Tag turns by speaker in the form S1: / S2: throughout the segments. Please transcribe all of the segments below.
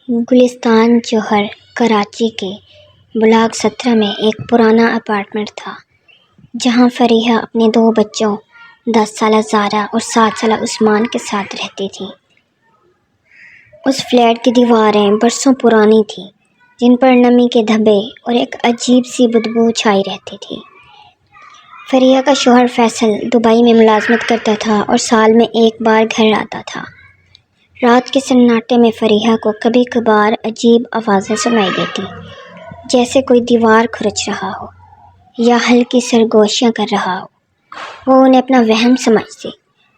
S1: گلستان جوہر کراچی کے بلاک 17 میں ایک پرانا اپارٹمنٹ تھا جہاں فریحہ اپنے 2 بچوں 10 سالہ زارا اور 7 سالہ عثمان کے ساتھ رہتی تھی۔ اس فلیٹ کی دیواریں برسوں پرانی تھیں جن پر نمی کے دھبے اور ایک عجیب سی بدبو چھائی رہتی تھی۔ فریحہ کا شوہر فیصل دبئی میں ملازمت کرتا تھا اور سال میں ایک بار گھر آتا تھا۔ رات کے سناٹے میں فریحہ کو کبھی کبھار عجیب آوازیں سنائی دیتی، جیسے کوئی دیوار کھرچ رہا ہو یا ہلکی سرگوشیاں کر رہا ہو۔ وہ انہیں اپنا وہم سمجھتی،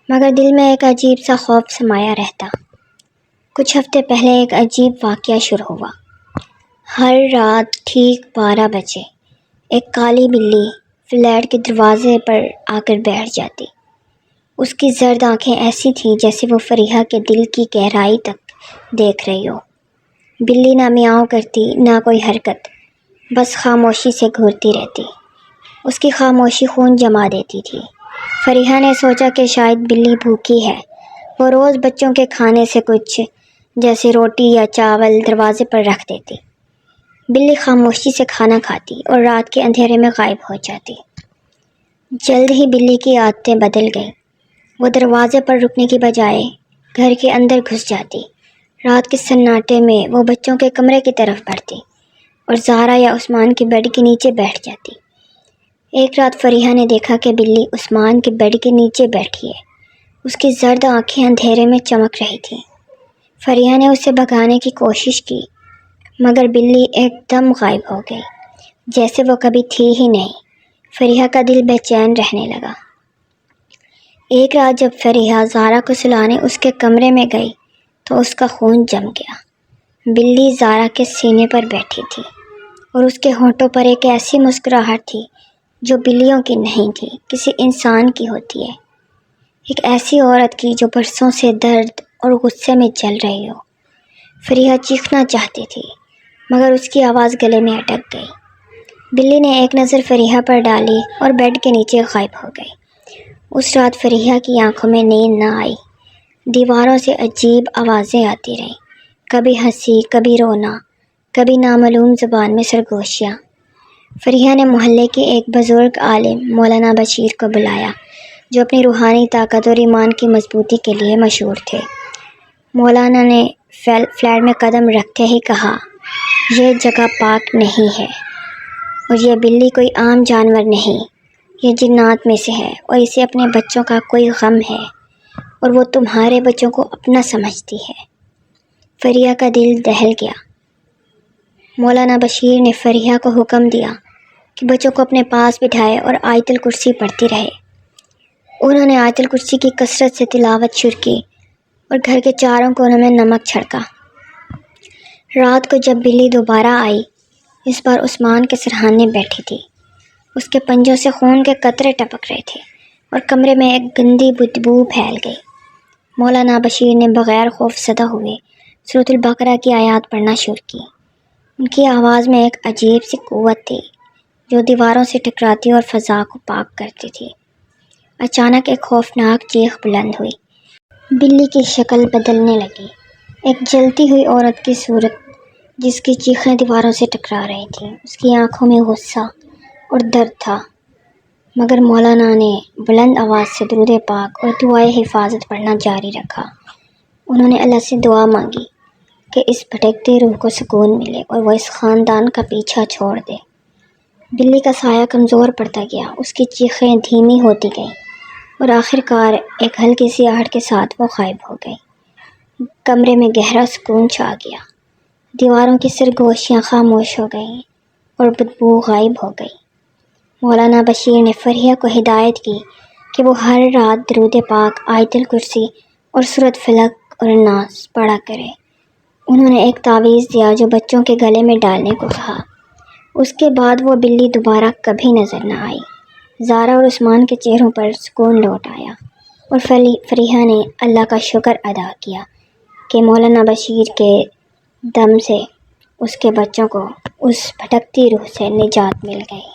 S1: مگر دل میں ایک عجیب سا خوف سمایا رہتا۔ کچھ ہفتے پہلے ایک عجیب واقعہ شروع ہوا۔ ہر رات ٹھیک 12 بجے ایک کالی بلی فلیٹ کے دروازے پر آ کر بیٹھ جاتی۔ اس کی زرد آنکھیں ایسی تھیں جیسے وہ فریحہ کے دل کی گہرائی تک دیکھ رہی ہو۔ بلی نہ میاؤں کرتی نہ کوئی حرکت، بس خاموشی سے گھورتی رہتی۔ اس کی خاموشی خون جما دیتی تھی۔ فریحہ نے سوچا کہ شاید بلی بھوکی ہے۔ وہ روز بچوں کے کھانے سے کچھ جیسے روٹی یا چاول دروازے پر رکھ دیتی۔ بلی خاموشی سے کھانا کھاتی اور رات کے اندھیرے میں غائب ہو جاتی۔ جلد ہی بلی کی عادتیں بدل گئیں۔ وہ دروازے پر رکنے کی بجائے گھر کے اندر گھس جاتی۔ رات کے سناٹے میں وہ بچوں کے کمرے کی طرف بڑھتی اور زارا یا عثمان کے بیڈ کے نیچے بیٹھ جاتی۔ ایک رات فریحہ نے دیکھا کہ بلی عثمان کے بیڈ کے نیچے بیٹھی ہے۔ اس کی زرد آنکھیں اندھیرے میں چمک رہی تھیں۔ فریحہ نے اسے بھگانے کی کوشش کی، مگر بلی ایک دم غائب ہو گئی، جیسے وہ کبھی تھی ہی نہیں۔ فریحہ کا دل بے چین رہنے لگا۔ ایک رات جب فریحہ زارا کو سلانے اس کے کمرے میں گئی تو اس کا خون جم گیا۔ بلی زارا کے سینے پر بیٹھی تھی اور اس کے ہونٹوں پر ایک ایسی مسکراہٹ تھی جو بلیوں کی نہیں تھی، کسی انسان کی ہوتی ہے۔ ایک ایسی عورت کی جو برسوں سے درد اور غصے میں جل رہی ہو۔ فریحہ چیخنا چاہتی تھی، مگر اس کی آواز گلے میں اٹک گئی۔ بلی نے ایک نظر فریحہ پر ڈالی اور بیڈ کے نیچے غائب ہو گئی۔ اس رات فریحہ کی آنکھوں میں نیند نہ آئی۔ دیواروں سے عجیب آوازیں آتی رہیں، کبھی ہنسی، کبھی رونا، کبھی نامعلوم زبان میں سرگوشیاں۔ فریحہ نے محلے کے ایک بزرگ عالم مولانا بشیر کو بلایا، جو اپنی روحانی طاقت اور ایمان کی مضبوطی کے لیے مشہور تھے۔ مولانا نے فلیٹ میں قدم رکھتے ہی کہا، یہ جگہ پاک نہیں ہے اور یہ بلی کوئی عام جانور نہیں، یہ جنات میں سے ہے اور اسے اپنے بچوں کا کوئی غم ہے اور وہ تمہارے بچوں کو اپنا سمجھتی ہے۔ فریحہ کا دل دہل گیا۔ مولانا بشیر نے فریحہ کو حکم دیا کہ بچوں کو اپنے پاس بٹھائے اور آیت الکرسی پڑھتی رہے۔ انہوں نے آیت الکرسی کی کثرت سے تلاوت شروع کی اور گھر کے چاروں کونوں میں نمک چھڑکا۔ رات کو جب بلی دوبارہ آئی، اس بار عثمان کے سرہانے بیٹھی تھی۔ اس کے پنجوں سے خون کے قطرے ٹپک رہے تھے اور کمرے میں ایک گندی بدبو پھیل گئی۔ مولانا بشیر نے بغیر خوف زدہ ہوئے سورۃ البقرہ کی آیات پڑھنا شروع کی۔ ان کی آواز میں ایک عجیب سی قوت تھی جو دیواروں سے ٹکراتی اور فضا کو پاک کرتی تھی۔ اچانک ایک خوفناک چیخ بلند ہوئی۔ بلی کی شکل بدلنے لگی۔ ایک جلتی ہوئی عورت کی صورت جس کی چیخیں دیواروں سے ٹکرا رہی تھیں۔ اس کی آنکھوں میں غصہ اور درد تھا، مگر مولانا نے بلند آواز سے درود پاک اور دعائے حفاظت پڑھنا جاری رکھا۔ انہوں نے اللہ سے دعا مانگی کہ اس بھٹکتی روح کو سکون ملے اور وہ اس خاندان کا پیچھا چھوڑ دے۔ بلی کا سایہ کمزور پڑتا گیا، اس کی چیخیں دھیمی ہوتی گئیں اور آخر کار ایک ہلکی سی آہٹ کے ساتھ وہ غائب ہو گئی۔ کمرے میں گہرا سکون چھا گیا۔ دیواروں کی سرگوشیاں خاموش ہو گئیں اور بدبو غائب ہو گئی۔ مولانا بشیر نے فریحہ کو ہدایت کی کہ وہ ہر رات درود پاک، آیت الکرسی اور سورۃ فلق اور ناس پڑھا کرے۔ انہوں نے ایک تعویذ دیا جو بچوں کے گلے میں ڈالنے کو کہا۔ اس کے بعد وہ بلی دوبارہ کبھی نظر نہ آئی۔ زارا اور عثمان کے چہروں پر سکون لوٹ آیا اور فریحہ نے اللہ کا شکر ادا کیا کہ مولانا بشیر کے دم سے اس کے بچوں کو اس بھٹکتی روح سے نجات مل گئی۔